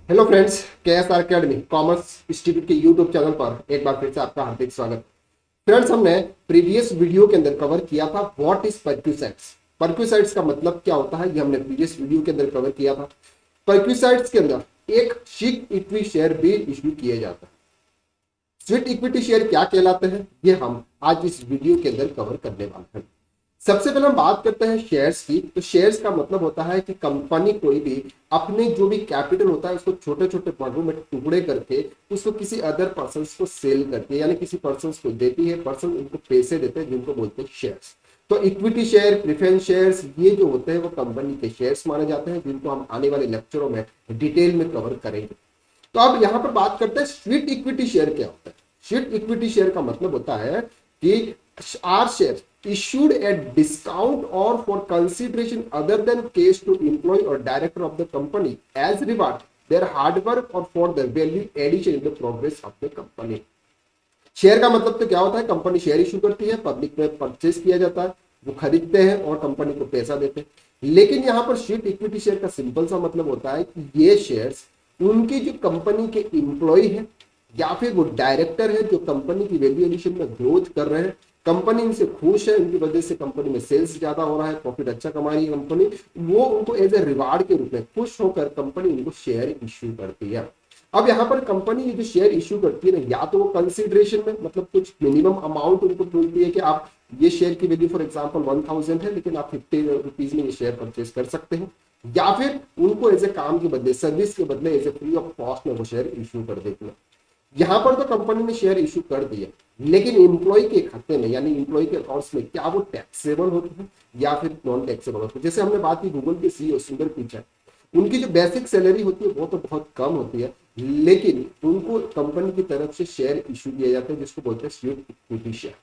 Hello friends, KSR academy commerce institute के YouTube channel पर एक बार फिर से आपका हार्दिक स्वागत। फ्रेंड्स, हमने प्रीवियस वीडियो के अंदर कवर किया था व्हाट इज परक्यूसाइड्स। परक्यूसाइड्स का मतलब क्या होता है, ये हमने प्रीवियस वीडियो के अंदर कवर किया था। परक्यूसाइड्स के अंदर एक स्वीट इक्विटी शेयर भी इश्यू किए जाता है। स्वीट इक्विटी शेयर क्या कहलाते हैं, ये हम आज इस वीडियो के अंदर कवर करने वाले हैं। सबसे पहले हम बात करते हैं शेयर्स की। तो शेयर्स का मतलब होता है कि कंपनी कोई भी अपने जो भी कैपिटल होता है उसको छोटे छोटे भागों में टुकड़े करके उसको किसी अदर पर्सन को सेल करती है, यानी किसी पर्सन को देती है, पर्सन उनको पैसे देते हैं, जिनको बोलते हैं शेयर्स। तो इक्विटी शेयर, प्रेफरेंस शेयर्स, ये जो होते हैं वो कंपनी के शेयर्स माने जाते हैं, जिनको हम आने वाले लेक्चरों में डिटेल में कवर करेंगे। तो अब यहां पर बात करते हैं स्वीट इक्विटी शेयर क्या होता है। स्वीट इक्विटी शेयर का मतलब होता है कि are share issued at discount or for consideration other than cash to employee or director of the company as reward their hard work or for the value addition in the progress of the company। Share का मतलब तो क्या होता है, company share issue करती है, public में purchase किया जाता है, वो खरीदते हैं और कंपनी को पैसा देते हैं। लेकिन यहाँ पर स्वीट इक्विटी शेयर का सिंपल सा मतलब होता है कि ये शेयर्स उनकी जो कंपनी के इंप्लॉय है या फिर वो डायरेक्टर है जो कंपनी की वैल्यू एडिशन में ग्रोथ कर रहे हैं, कंपनी इनसे खुश है, उनकी वजह से कंपनी में सेल्स ज्यादा हो रहा है, प्रॉफिट अच्छा कमा रही है कंपनी, वो उनको एज ए रिवार्ड के रूप में खुश होकर कंपनी उनको शेयर इश्यू करती है। अब यहाँ पर कंपनी ये जो शेयर इश्यू करती है ना, या तो वो कंसिडरेशन में मतलब कुछ मिनिमम अमाउंट उनको बोलती है कि आप ये शेयर की वैल्यू फॉर एग्जांपल 1000 है, लेकिन आप 50 रुपीज में ये शेयर परचेज कर सकते हैं, या फिर उनको एज ए काम के बदले, सर्विस के बदले as a free of cost में वो शेयर इश्यू कर देती है। यहां पर तो कंपनी ने शेयर इशू कर दिया, लेकिन एम्प्लॉय के खाते में यानी एम्प्लॉय के अकाउंट्स में क्या वो टैक्सेबल होते हैं या फिर नॉन टैक्सेबल होते हैं। जैसे हमने बात की गूगल के सीईओ सुंदर पिचाई, उनकी जो बेसिक सैलरी होती है वो तो बहुत कम होती है, लेकिन उनको कंपनी की तरफ से शेयर इशू किए जाते हैं, जिसको बोलते हैं स्वीट इक्विटी शेयर।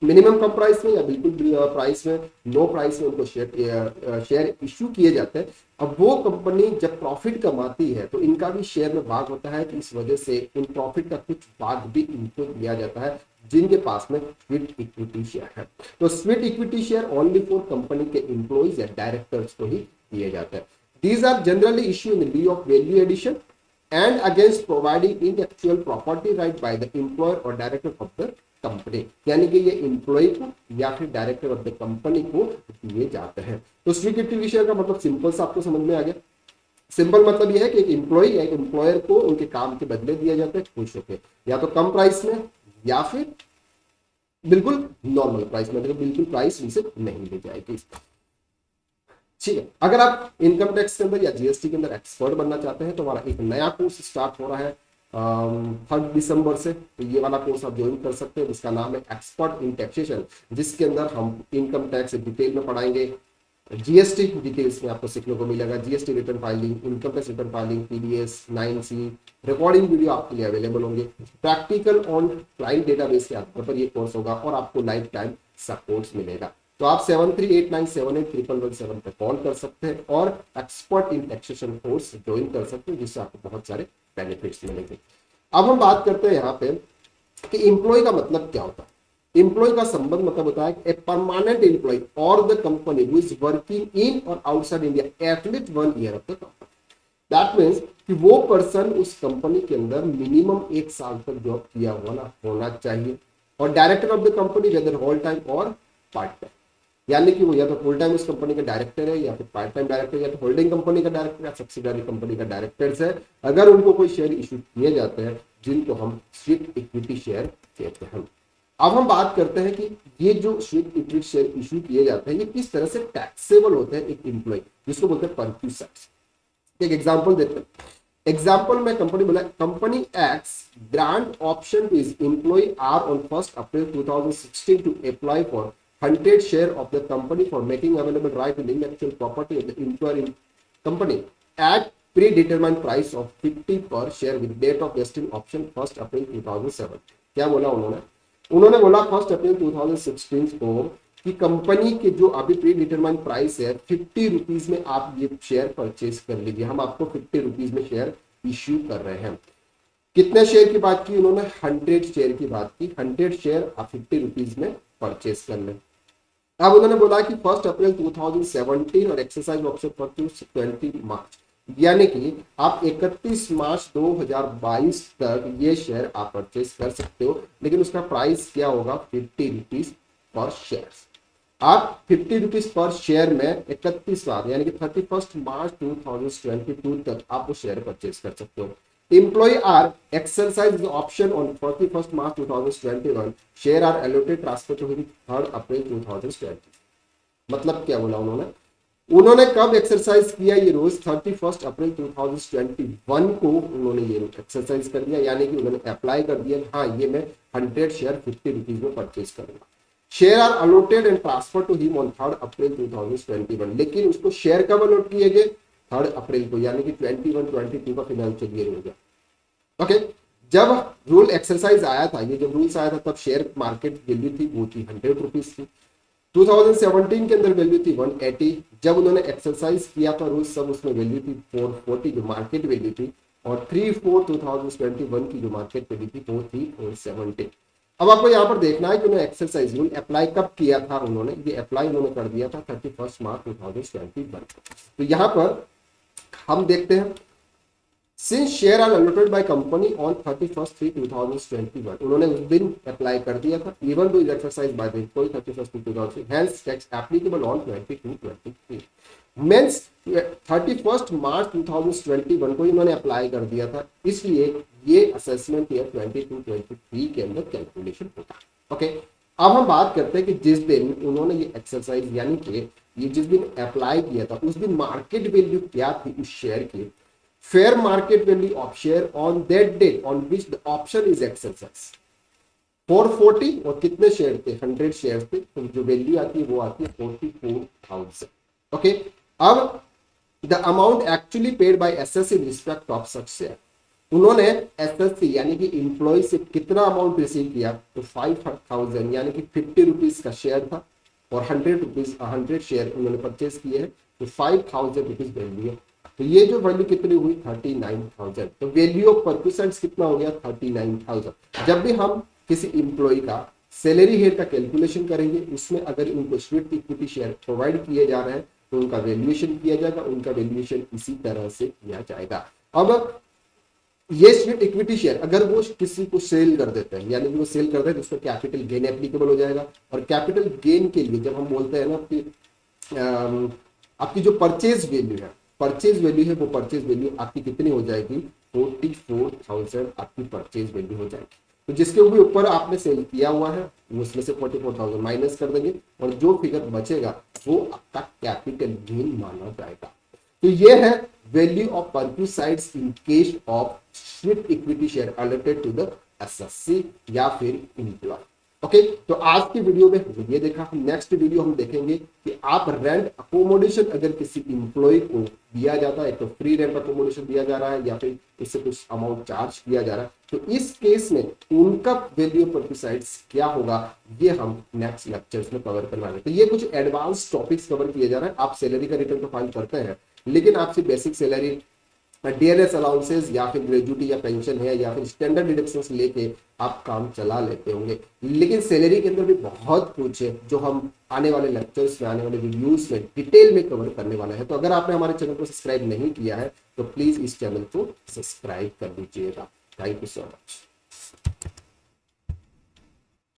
मिनिमम कम प्राइस में या बिल्कुल प्राइस में, लो प्राइस में उनको शेयर इश्यू किए जाते हैं। अब वो कंपनी जब प्रॉफिट कमाती है तो इनका भी शेयर में भाग होता है, कि इस वजह से उन प्रॉफिट का कुछ भाग भी इनको दिया जाता है, जिनके पास में स्वीट इक्विटी शेयर है। तो sweet equity share only for company के एम्प्लॉइज या डायरेक्टर्स को ही दिए जाते हैं। These are generally issue in lieu of value addition and against providing intellectual property right by the employer or director of the company, यानी कि ये एम्प्लॉय को या फिर डायरेक्टर ऑफ द कंपनी को दिए जाते हैं। तो स्वीट इक्विटी शेयर का मतलब सिंपल सा आपको समझ में आ गया। सिंपल मतलब ये है कि एक एम्प्लॉय या एक एम्प्लॉयर को उनके काम के बदले दिया जाता है खुश होकर, या तो कम प्राइस में या फिर बिल्कुल नॉर्मल प्राइस में, बिल्कुल प्राइस उनसे नहीं ली जाएगी। ठीक है, अगर आप इनकम टैक्स के अंदर या जीएसटी के अंदर एक्सपर्ट बनना चाहते हैं तो हमारा एक नया कोर्स स्टार्ट हो रहा है 3 दिसंबर से। तो ये वाला कोर्स आप ज्वाइन कर सकते हैं, जिसका नाम है एक्सपर्ट इन टैक्सेशन, जिसके अंदर हम इनकम टैक्स डिटेल में पढ़ाएंगे, जीएसटी डिटेल्स में आपको सीखने को मिलेगा, GST return filing, income tax return filing, PDS 9C, recording video आपके लिए अवेलेबल होंगे, प्रैक्टिकल ऑन क्लाइंट डेटाबेस के आधार पर ये कोर्स होगा और आपको लाइफ टाइम सपोर्ट मिलेगा। तो आप 7389781117 पे कॉल कर सकते हैं और expert in taxation course join कर सकते हैं, जिससे आपको बहुत सारे बेनिफिट्स मिलेंगे। अब हम बात करते हैं यहाँ पे कि एम्प्लॉय का मतलब क्या होता है। एम्प्लॉय का संबंध मतलब होता है ए परमानेंट एम्प्लॉय और the company who is working in और outside India at least 1 year of the company. That means कि वो पर्सन उस कंपनी के अंदर मिनिमम 1 साल तक जॉब किया हुआ होना चाहिए, और director of the company whether whole time और पार्ट टाइम, यानी कि वो या तो फुल टाइम उस कंपनी का डायरेक्टर है या फिर पार्ट टाइम डायरेक्टर, या तो होल्डिंग कंपनी का डायरेक्टर या सब्सिडियरी कंपनी का डायरेक्टर है, अगर उनको कोई शेयर इशू किए जाते हैं, जिनको हम स्वीट इक्विटी शेयर कहते हैं। अब हम बात करते हैं कि ये जो स्वीट इक्विटी शेयर इशू किए जाते हैं ये किस तरह से टैक्सेबल होते हैं एक एम्प्लॉय, जिसको बोलते हैं परक्यूसाइड्स। एक एग्जांपल देते हैं। एग्जाम्पल में कंपनी बोला, company X grant option to its employee R on 1 April 2016 to apply for 100 share of the company for making available right to intellectual property of the employer in company at predetermined price of 50 per share with date of vesting option 1 अप्रैल 2007। क्या बोला उन्होंने? उन्होंने बोला 1 April 2016 को कि company के जो अभी प्री डिटरमाइंड प्राइस है 50 रुपीज में आप ये शेयर परचेज कर लीजिए, हम आपको 50 रुपीज में शेयर इश्यू कर रहे हैं। कितने शेयर की बात की उन्होंने? 100 शेयर की बात की। 100 शेयर आप 50 रुपीज में परचेज कर लें। अब उन्होंने बोला कि 1 अप्रैल 2017 और एक्सरसाइज ऑप्शन पर 20 मार्च यानी कि आप 31 मार्च 2022 तक ये शेयर आप परचेज कर सकते हो, लेकिन उसका प्राइस क्या होगा, 50 रुपीज पर शेयर। आप 50 रुपीज पर शेयर में 31 बार यानी कि 31 मार्च 2022 तक आप वो शेयर परचेज कर सकते हो। Employee are exercise the option on 31st March 2021. Share are allotted transfer to him 3rd April 2020. मतलब क्या बोला उन्होंने, उन्होंने कब एक्सरसाइज किया ये रोज, 31 अप्रैल 2021 को उन्होंने ये एक्सरसाइज कर दिया, यानी कि उन्होंने अप्लाई कर दिया, हाँ ये मैं 100 शेयर 50 रुपीज में परचेज करूंगा। Share are allotted and transfer to him on 3rd April 2021, लेकिन उसको शेयर कब अलॉट किए गए, 3rd अप्रैल को, यानी कि 21-22 का फाइनेंशियल ईयर हो गया। ओके, जब रूल एक्सरसाइज आया था, ये जब रूल्स आया था तब शेयर मार्केट वैल्यू थी वो थी 100 रुपीज थी। 2017 के अंदर वैल्यू थी 180, जब उन्होंने एक्सरसाइज किया था रूल्स सब उसमें वैल्यू थी 440 जो मार्केट वैल्यू थी, और 3/4/2021 की जो मार्केट वैल्यू थी वो थी 470। अब आपको यहाँ पर देखना है कि उन्होंने एक्सरसाइज रूल अप्लाई कब किया था, उन्होंने ये अप्लाई उन्होंने कर दिया था 31 मार्च 2021। तो यहाँ पर हम देखते हैं, since share are allotted by company on 31/3/2021, उन्होंने उस दिन अप्लाई कर दिया था, even though exercise by the कोई 31/3/2023, hence tax applicable on 22/23 means 31 मार्च 2021 को इन्होंने अप्लाई कर दिया था, इसलिए ये असेसमेंट ईयर 22-23 के अंदर कैलकुलेशन होता है। ओके, अब हम बात करते हैं कि जिस दिन उन्होंने ये एक्सरसाइज यानी कि ये जिस दिन अप्लाई किया था उस दिन मार्केट वैल्यू क्या थी उस शेयर की, fair market value of share on that date on which the option is exercised 440, और कितने शेयर थे, 100 शेयर थे, तो जो वैल्यू आती है वो आती है 44,000। ओके, अब the amount actually paid by SS in respect of such share, उन्होंने एसएससी यानी कि इंप्लॉय से कितना अमाउंट रिसीव किया, तो 5,000 यानी कि 50 रुपीज का शेयर था, और 100 शेयर उन्होंने परचेज किए हैं, तो 5,000 रुपीज वैल्यू है। तो ये जो वैल्यू कितनी हुई, 39,000। तो वैल्यू ऑफ परक्यूसेंट्स कितना हो गया, 39,000। जब भी हम किसी इंप्लॉय का सैलरी हेड का कैलकुलेशन करेंगे, उसमें अगर उनको स्वीट इक्विटी शेयर प्रोवाइड किए जा रहे हैं तो उनका वैल्यूएशन किया जाएगा, उनका वैल्यूएशन इसी तरह से किया जाएगा। अब ये स्वीट इक्विटी शेयर अगर वो किसी को सेल कर देते हैं, यानी कि वो सेल कर रहे हैं, तो उसका कैपिटल गेन एप्लीकेबल हो जाएगा। और कैपिटल गेन के लिए जब हम बोलते हैं ना आपकी जो परचेज वैल्यू है, परचेज वैल्यू है, वो परचेज वैल्यू आपकी कितनी हो जाएगी, 44,000 आपकी परचेज वैल्यू हो जाएगी। तो जिसके ऊपर आपने सेल किया हुआ है उसमें से 44,000 माइनस कर देंगे, और जो फिगर बचेगा वो आपका कैपिटल गेन माना जाएगा। तो ये है value of perquisites in case of sweat equity share allotted to the SSC या फिर इंप्लॉय। ओके, तो आज की वीडियो में ये देखा, नेक्स्ट वीडियो हम देखेंगे कि आप रेंट अकोमोडेशन अगर किसी इंप्लॉय को दिया जाता है, तो फ्री रेंट अकोमोडेशन दिया जा रहा है या फिर इससे कुछ अमाउंट चार्ज किया जा रहा है, तो इस केस में उनका वैल्यू परक्यूसाइड्स क्या होगा, ये हम नेक्स्ट लेक्चर्स में कवर करना है। तो ये कुछ एडवांस टॉपिक्स कवर किए जा रहे हैं। आप सैलरी का रिटर्न तो फाइल करते हैं, लेकिन आपसे बेसिक सैलरी, डीएलएस अलाउंसेस या फिर ग्रेजुटी या पेंशन है या फिर स्टैंडर्ड डिडक्शंस लेके आप काम चला लेते होंगे, लेकिन सैलरी के अंदर भी बहुत कुछ है जो हम आने वाले लेक्चर्स में, आने वाले वीडियोस में डिटेल में कवर करने वाले हैं। तो अगर आपने हमारे चैनल को सब्सक्राइब नहीं किया है तो प्लीज इस चैनल को सब्सक्राइब कर दीजिएगा। Thank you so much.